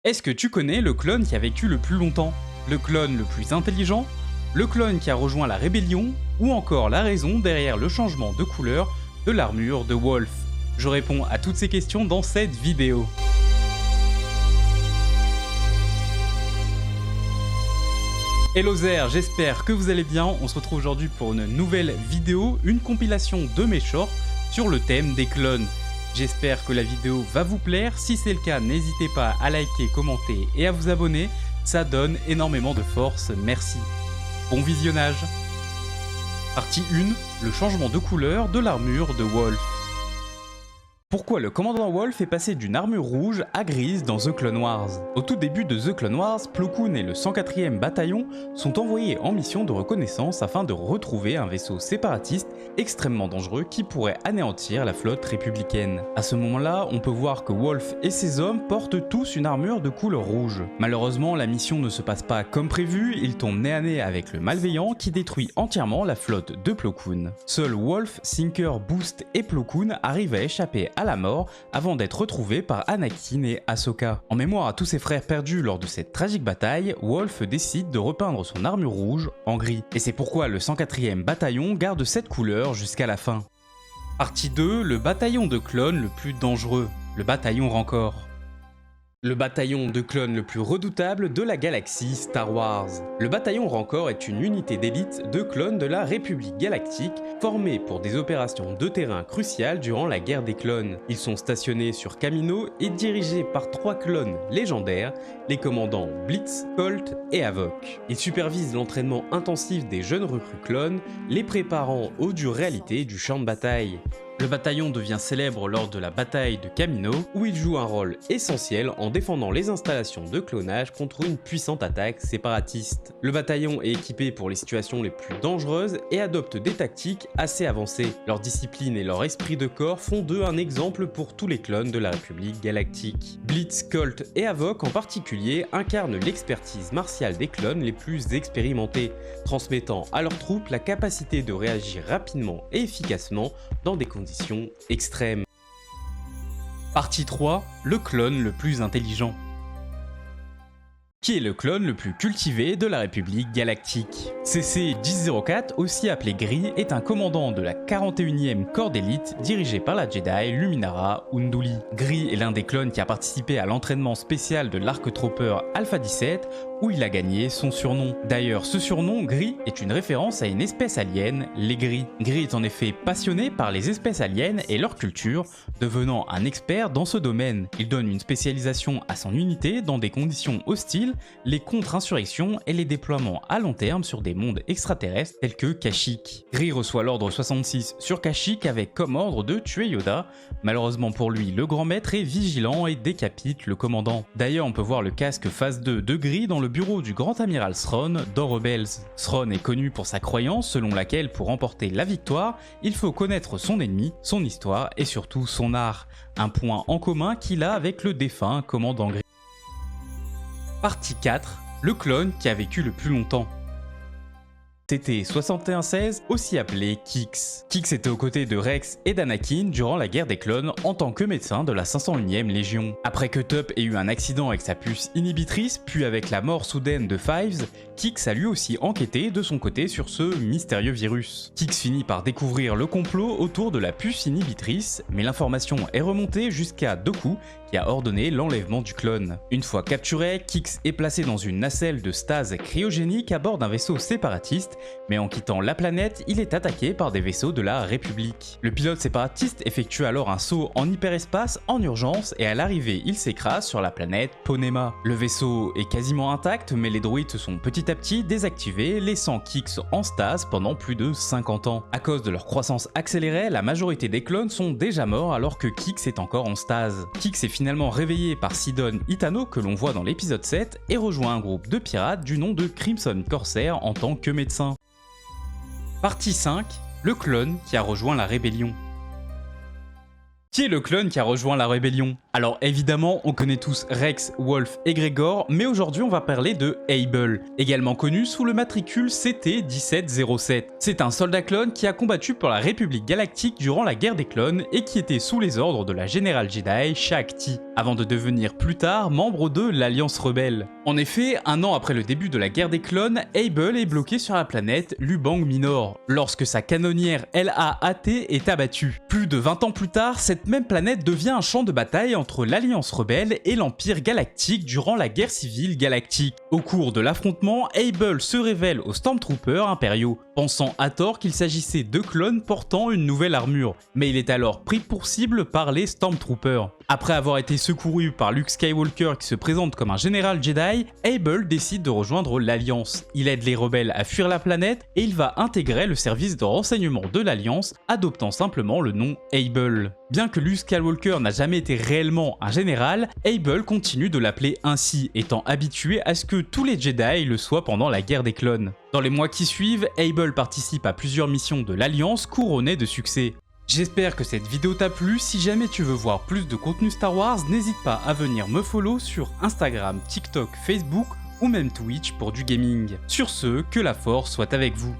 Est-ce que tu connais le clone qui a vécu le plus longtemps? Le clone le plus intelligent? Le clone qui a rejoint la rébellion? Ou encore la raison derrière le changement de couleur de l'armure de Wolf? Je réponds à toutes ces questions dans cette vidéo. Hello Zer, j'espère que vous allez bien. On se retrouve aujourd'hui pour une nouvelle vidéo, une compilation de mes shorts sur le thème des clones. J'espère que la vidéo va vous plaire. Si c'est le cas, n'hésitez pas à liker, commenter et à vous abonner. Ça donne énormément de force, merci. Bon visionnage. Partie 1, le changement de couleur de l'armure de Wolf. Pourquoi le commandant Wolf est passé d'une armure rouge à grise dans The Clone Wars? Au tout début de The Clone Wars, Plo Koon et le 104e bataillon sont envoyés en mission de reconnaissance afin de retrouver un vaisseau séparatiste extrêmement dangereux qui pourrait anéantir la flotte républicaine. À ce moment-là, on peut voir que Wolf et ses hommes portent tous une armure de couleur rouge. Malheureusement, la mission ne se passe pas comme prévu, ils tombent nez à nez avec le malveillant qui détruit entièrement la flotte de Plo Koon. Seuls Wolf, Sinker, Boost et Plo Koon arrivent à échapper à la mort avant d'être retrouvés par Anakin et Ahsoka. En mémoire à tous ses frères perdus lors de cette tragique bataille, Wolf décide de repeindre son armure rouge en gris. Et c'est pourquoi le 104e bataillon garde cette couleur jusqu'à la fin. Partie 2, le bataillon de clones le plus dangereux, le bataillon Rancor. Le bataillon de clones le plus redoutable de la galaxie Star Wars. Le bataillon Rancor est une unité d'élite de clones de la République Galactique formée pour des opérations de terrain cruciales durant la guerre des clones. Ils sont stationnés sur Kamino et dirigés par 3 clones légendaires, les commandants Blitz, Colt et Havok. Ils supervisent l'entraînement intensif des jeunes recrues clones, les préparant aux dures réalités du champ de bataille. Le bataillon devient célèbre lors de la bataille de Kamino, où il joue un rôle essentiel en défendant les installations de clonage contre une puissante attaque séparatiste. Le bataillon est équipé pour les situations les plus dangereuses et adopte des tactiques assez avancées. Leur discipline et leur esprit de corps font d'eux un exemple pour tous les clones de la République Galactique. Blitz, Colt et Havok en particulier incarnent l'expertise martiale des clones les plus expérimentés, transmettant à leurs troupes la capacité de réagir rapidement et efficacement dans des conditions extrêmes. Partie 3, le clone le plus intelligent. Qui est le clone le plus cultivé de la République Galactique? CC-1004, aussi appelé Gris, est un commandant de la 41e corps d'élite dirigé par la Jedi Luminara Unduli. Gris est l'un des clones qui a participé à l'entraînement spécial de l'Arc Trooper Alpha 17, où il a gagné son surnom. D'ailleurs, ce surnom, Gris, est une référence à une espèce alien, les Gris. Gris est en effet passionné par les espèces aliens et leur culture, devenant un expert dans ce domaine. Il donne une spécialisation à son unité dans des conditions hostiles, les contre-insurrections et les déploiements à long terme sur des mondes extraterrestres tels que Kashyyyk. Gris reçoit l'ordre 66 sur Kashyyyk avec comme ordre de tuer Yoda. Malheureusement pour lui, le grand maître est vigilant et décapite le commandant. D'ailleurs, on peut voir le casque phase 2 de Gris dans le bureau du grand amiral Thrawn dans Rebels. Thrawn est connu pour sa croyance selon laquelle pour remporter la victoire, il faut connaître son ennemi, son histoire et surtout son art. Un point en commun qu'il a avec le défunt commandant Gris. Partie 4, le clone qui a vécu le plus longtemps. C'était 6116, aussi appelé Kix. Kix était aux côtés de Rex et d'Anakin durant la guerre des clones en tant que médecin de la 501e Légion. Après que Tup ait eu un accident avec sa puce inhibitrice, puis avec la mort soudaine de Fives, Kix a lui aussi enquêté de son côté sur ce mystérieux virus. Kix finit par découvrir le complot autour de la puce inhibitrice, mais l'information est remontée jusqu'à Dooku qui a ordonné l'enlèvement du clone. Une fois capturé, Kix est placé dans une nacelle de stase cryogénique à bord d'un vaisseau séparatiste, mais en quittant la planète, il est attaqué par des vaisseaux de la République. Le pilote séparatiste effectue alors un saut en hyperespace en urgence et à l'arrivée, il s'écrase sur la planète Ponema. Le vaisseau est quasiment intact, mais les droïdes se sont petit à petit désactivés, laissant Kix en stase pendant plus de 50 ans. À cause de leur croissance accélérée, la majorité des clones sont déjà morts alors que Kix est encore en stase. Kix est finalement réveillé par Sidon Itano que l'on voit dans l'épisode 7 et rejoint un groupe de pirates du nom de Crimson Corsair en tant que médecin. Partie 5, le clone qui a rejoint la rébellion. Qui est le clone qui a rejoint la rébellion? Alors évidemment, on connaît tous Rex, Wolf et Gregor, mais aujourd'hui on va parler de Able, également connu sous le matricule CT-1707. C'est un soldat clone qui a combattu pour la République Galactique durant la guerre des clones et qui était sous les ordres de la générale Jedi Shaak Ti, avant de devenir plus tard membre de l'Alliance Rebelle. En effet, un an après le début de la guerre des clones, Able est bloqué sur la planète Lubang Minor, lorsque sa canonnière LAAT est abattue. Plus de 20 ans plus tard, cette même planète devient un champ de bataille entre l'Alliance Rebelle et l'Empire Galactique durant la guerre civile galactique. Au cours de l'affrontement, Able se révèle aux Stormtroopers impériaux, pensant à tort qu'il s'agissait de clones portant une nouvelle armure, mais il est alors pris pour cible par les Stormtroopers. Après avoir été secouru par Luke Skywalker qui se présente comme un général Jedi, Able décide de rejoindre l'Alliance. Il aide les rebelles à fuir la planète et il va intégrer le service de renseignement de l'Alliance, adoptant simplement le nom Able. Bien que Luke Skywalker n'a jamais été réellement un général, Able continue de l'appeler ainsi, étant habitué à ce que tous les Jedi le soient pendant la guerre des clones. Dans les mois qui suivent, Able participe à plusieurs missions de l'Alliance couronnées de succès. J'espère que cette vidéo t'a plu. Si jamais tu veux voir plus de contenu Star Wars, n'hésite pas à venir me follow sur Instagram, TikTok, Facebook ou même Twitch pour du gaming. Sur ce, que la force soit avec vous.